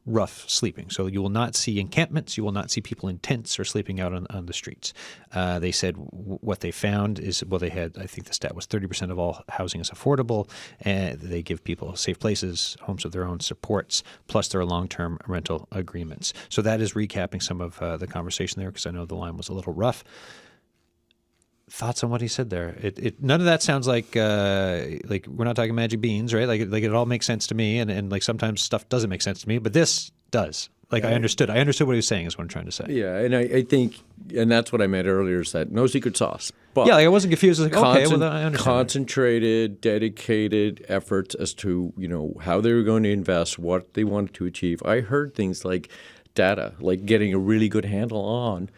rough sleeping. So you will not see encampments. You will not see people in tents or sleeping out on the streets. They said what they found is, they had, I think the stat was 30% of all housing is affordable. And they give people safe places, homes of their own, supports, plus there are long-term rental agreements. So that is recapping some of the conversation there, because I know the line was a little rough. thoughts on what he said there? None of that sounds like we're not talking magic beans, right? Like it all makes sense to me, and like sometimes stuff doesn't make sense to me, but this does. Like I understood what he was saying is what I'm trying to say. Yeah, and I think, and that's what I meant earlier, is that no secret sauce. But yeah, like I wasn't confused. I was like, okay, well, then I understand. Concentrated, dedicated efforts as to, how they were going to invest, what they wanted to achieve. I heard things like data, like getting a really good handle on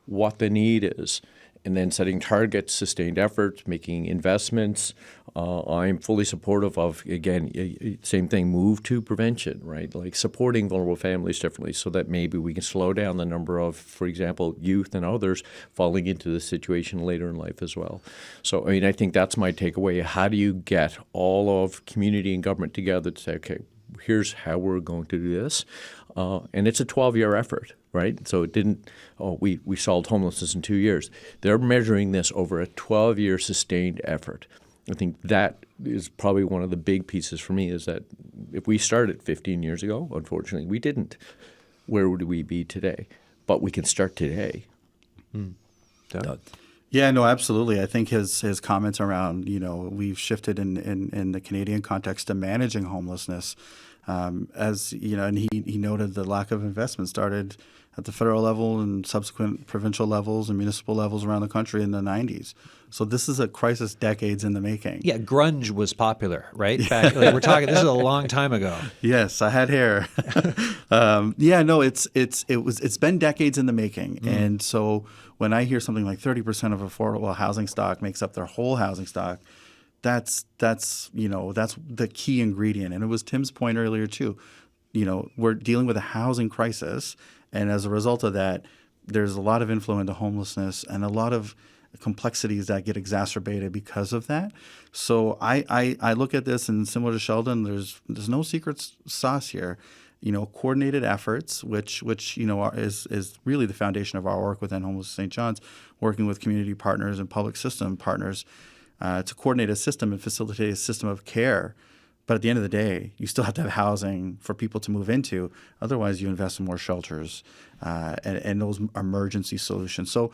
what the need is, and then setting targets, sustained efforts, making investments. I'm fully supportive of, again, same thing, move to prevention, right? Like supporting vulnerable families differently so that maybe we can slow down the number of, for example, youth and others falling into this situation later in life as well. So, I think that's my takeaway. How do you get all of community and government together to say, okay, here's how we're going to do this? And it's a 12-year effort, right? So it didn't, we solved homelessness in 2 years. They're measuring this over a 12-year sustained effort. I think that is probably one of the big pieces for me, is that if we started 15 years ago, unfortunately, we didn't. Where would we be today? But we can start today. Doug? Yeah, no, absolutely. I think his comments around, we've shifted in the Canadian context to managing homelessness, as and he noted the lack of investment started at the federal level and subsequent provincial levels and municipal levels around the country in the 90s. So this is a crisis decades in the making. Yeah, grunge was popular, right? Back, we're talking. This is a long time ago. Yes, I had hair. It's been decades in the making, and so when I hear something like 30% of affordable housing stock makes up their whole housing stock, that's the key ingredient. And it was Tim's point earlier too. We're dealing with a housing crisis, and as a result of that, there's a lot of inflow into homelessness and a lot of complexities that get exacerbated because of that. So I look at this, and similar to Sheldon, there's no secret sauce here. Coordinated efforts, which is really the foundation of our work within Homeless St. John's, working with community partners and public system partners to coordinate a system and facilitate a system of care. But at the end of the day, you still have to have housing for people to move into. Otherwise, you invest in more shelters and those emergency solutions. So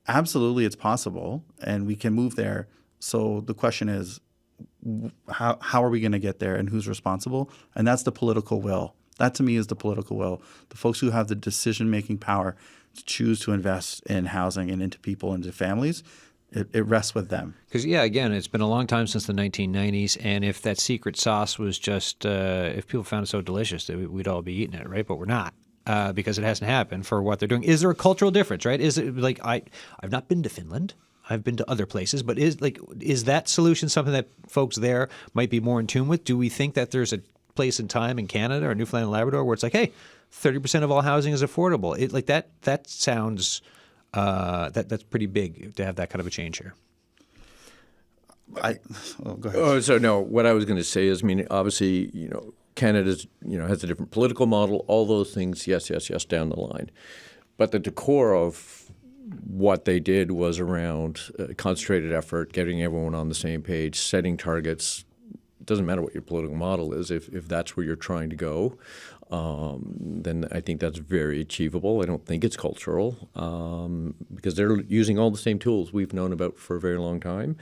absolutely, it's possible, and we can move there. So the question is, how are we going to get there, and who's responsible? And that's the political will. That, to me, is the political will. The folks who have the decision-making power to choose to invest in housing and into people, into families, it rests with them. Because, again, it's been a long time since the 1990s, and if that secret sauce was just if people found it so delicious that we'd all be eating it, right? But we're not. Because it hasn't happened for what they're doing. Is there a cultural difference, right? Is it like I've not been to Finland. I've been to other places, but is that solution something that folks there might be more in tune with? Do we think that there's a place in time in Canada or Newfoundland and Labrador where it's like, hey, 30% of all housing is affordable? That sounds that's pretty big to have that kind of a change here. Go ahead. So no, what I was going to say is, obviously, Canada's, has a different political model, all those things, yes, down the line. But the core of what they did was around concentrated effort, getting everyone on the same page, setting targets. It doesn't matter what your political model is. If that's where you're trying to go, then I think that's very achievable. I don't think it's cultural because they're using all the same tools we've known about for a very long time.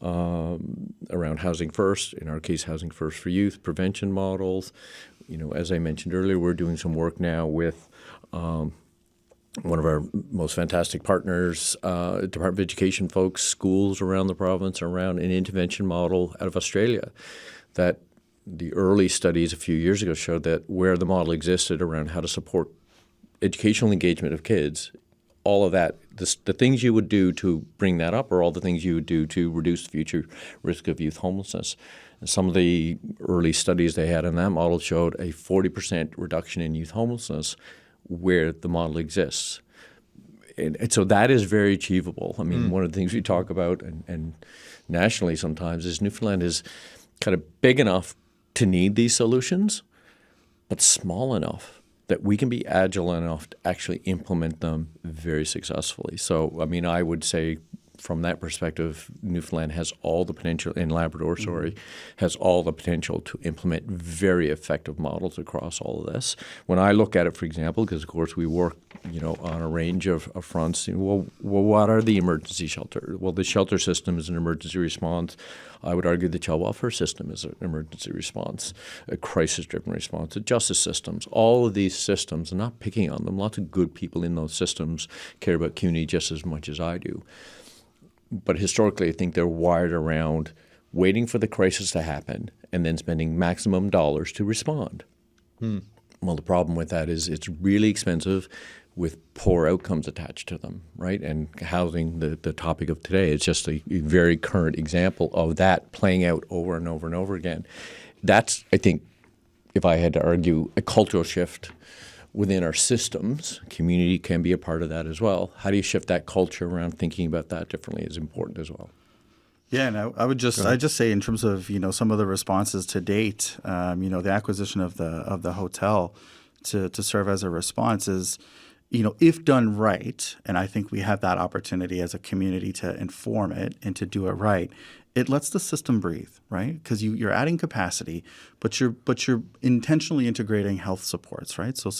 Around housing first, in our case, housing first for youth, prevention models. As I mentioned earlier, we're doing some work now with one of our most fantastic partners, Department of Education folks, schools around the province, around an intervention model out of Australia that the early studies a few years ago showed that where the model existed around how to support educational engagement of kids, all of that, the things you would do to bring that up are all the things you would do to reduce the future risk of youth homelessness. And some of the early studies they had in that model showed a 40% reduction in youth homelessness where the model exists. And so that is very achievable. One of the things we talk about and nationally sometimes is Newfoundland is kind of big enough to need these solutions, but small enough that we can be agile enough to actually implement them very successfully. So, I would say from that perspective, Newfoundland has all the potential, in Labrador, has all the potential to implement very effective models across all of this. When I look at it, for example, because of course we work, on a range of fronts. Well, what are the emergency shelters? Well, the shelter system is an emergency response. I would argue the child welfare system is an emergency response, a crisis-driven response, the justice systems. All of these systems, I'm not picking on them. Lots of good people in those systems care about community just as much as I do. But historically, I think they're wired around waiting for the crisis to happen and then spending maximum dollars to respond. Well, the problem with that is it's really expensive with poor outcomes attached to them, right? And housing, the topic of today, is just a very current example of that playing out over and over and over again. That's, I think, if I had to argue, a cultural shift within our systems. Community can be a part of that as well. How do you shift that culture around thinking about that differently is important as well. Yeah, and I'd just say in terms of some of the responses to date, the acquisition of the hotel to serve as a response is, if done right, and I think we have that opportunity as a community to inform it and to do it right, it lets the system breathe, right? Because you're adding capacity, but you're intentionally integrating health supports, right? So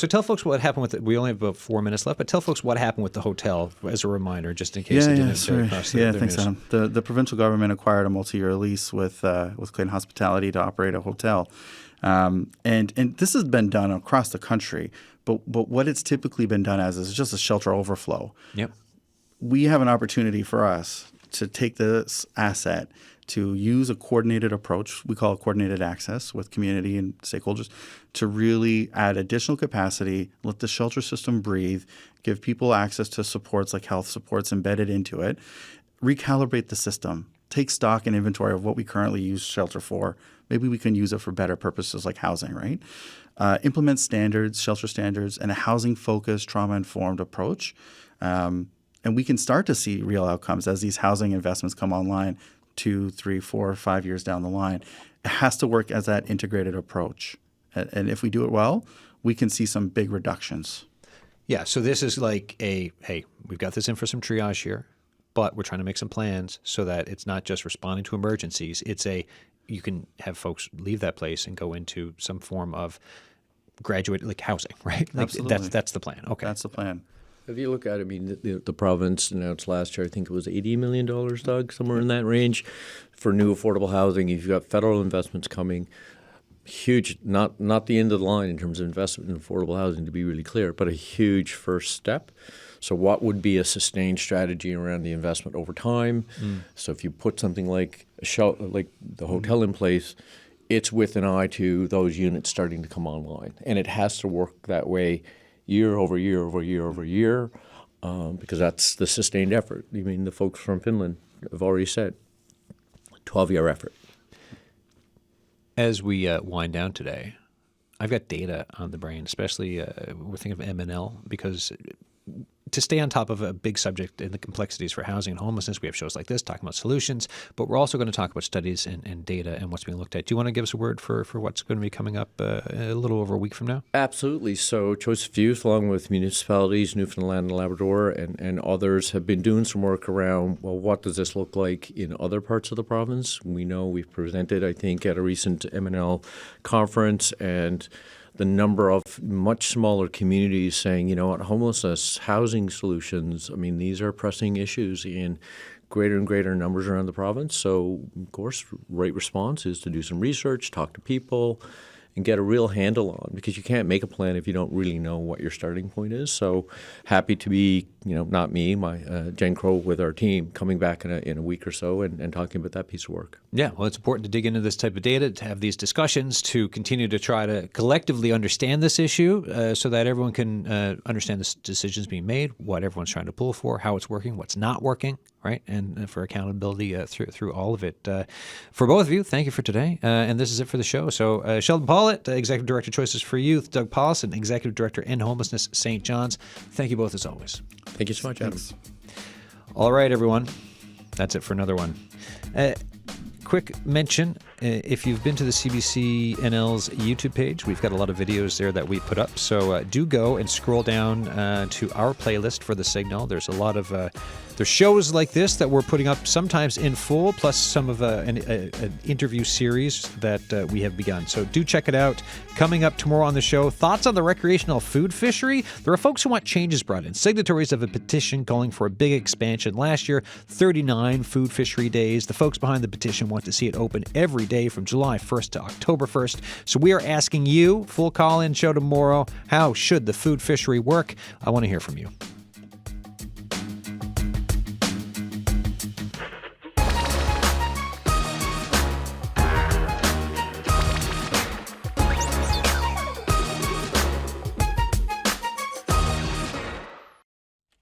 tell folks what happened with it. We only have about 4 minutes left, but tell folks what happened with the hotel as a reminder, just in case it didn't cross the thanks, Adam. The provincial government acquired a multi-year lease with Clayton Hospitality to operate a hotel, and this has been done across the country. But what it's typically been done as is just a shelter overflow. Yep. We have an opportunity for us to take this asset to use a coordinated approach, we call it coordinated access with community and stakeholders, to really add additional capacity, let the shelter system breathe, give people access to supports like health supports embedded into it, recalibrate the system, take stock and inventory of what we currently use shelter for. Maybe we can use it for better purposes like housing, right? Implement standards, shelter standards, and a housing-focused, trauma-informed approach. And we can start to see real outcomes as these housing investments come online 2, 3, 4, 5 years down the line. It has to work as that integrated approach. And if we do it well, we can see some big reductions. Yeah, so this is like hey, we've got this in for some triage here, but we're trying to make some plans so that it's not just responding to emergencies. It's you can have folks leave that place and go into some form of graduate housing, right? Absolutely. That's the plan. Okay. That's the plan. If you look at it, the province announced last year, I think it was $80 million, Doug, somewhere in that range, for new affordable housing. You've got federal investments coming, huge, not the end of the line in terms of investment in affordable housing, to be really clear, but a huge first step. So what would be a sustained strategy around the investment over time? So if you put something like the hotel in place, it's with an eye to those units starting to come online. And it has to work that way year over year over year over year, because that's the sustained effort. I mean, the folks from Finland have already said 12-year effort. As we wind down today, I've got data on the brain, especially we're thinking of M&L, because to stay on top of a big subject and the complexities for housing and homelessness, we have shows like this talking about solutions, but we're also going to talk about studies and data and what's being looked at. Do you want to give us a word for what's going to be coming up a little over a week from now? Absolutely. So Choice of Youth, along with municipalities, Newfoundland and Labrador, and others, have been doing some work around, well, what does this look like in other parts of the province? We know we've presented, I think, at a recent M&L conference, and the number of much smaller communities saying, homelessness, housing solutions, these are pressing issues in greater and greater numbers around the province. So, of course, right response is to do some research, talk to people, and get a real handle on, because you can't make a plan if you don't really know what your starting point is. So happy to be, not me, Jen Crow with our team coming back in a week or so and talking about that piece of work. Yeah, well, it's important to dig into this type of data, to have these discussions, to continue to try to collectively understand this issue so that everyone can understand the decisions being made, what everyone's trying to pull for, how it's working, what's not working, right? And for accountability through all of it. For both of you, thank you for today. And this is it for the show. So Sheldon Paulett, Executive Director Choices for Youth, Doug Paulison, Executive Director in Homelessness St. John's. Thank you both as always. Thank you so much, Adam. All right, everyone. That's it for another one. Quick mention, If you've been to the CBC NL's YouTube page, we've got a lot of videos there that we put up. So do go and scroll down to our playlist for the Signal. There's a lot of there's shows like this that we're putting up sometimes in full, plus some of an interview series that we have begun. So do check it out. Coming up tomorrow on the show, thoughts on the recreational food fishery. There are folks who want changes brought in. Signatories of a petition calling for a big expansion. Last year, 39 food fishery days. The folks behind the petition want to see it open every day from July 1st to October 1st. So we are asking you, full call-in show tomorrow, how should the food fishery work? I want to hear from you.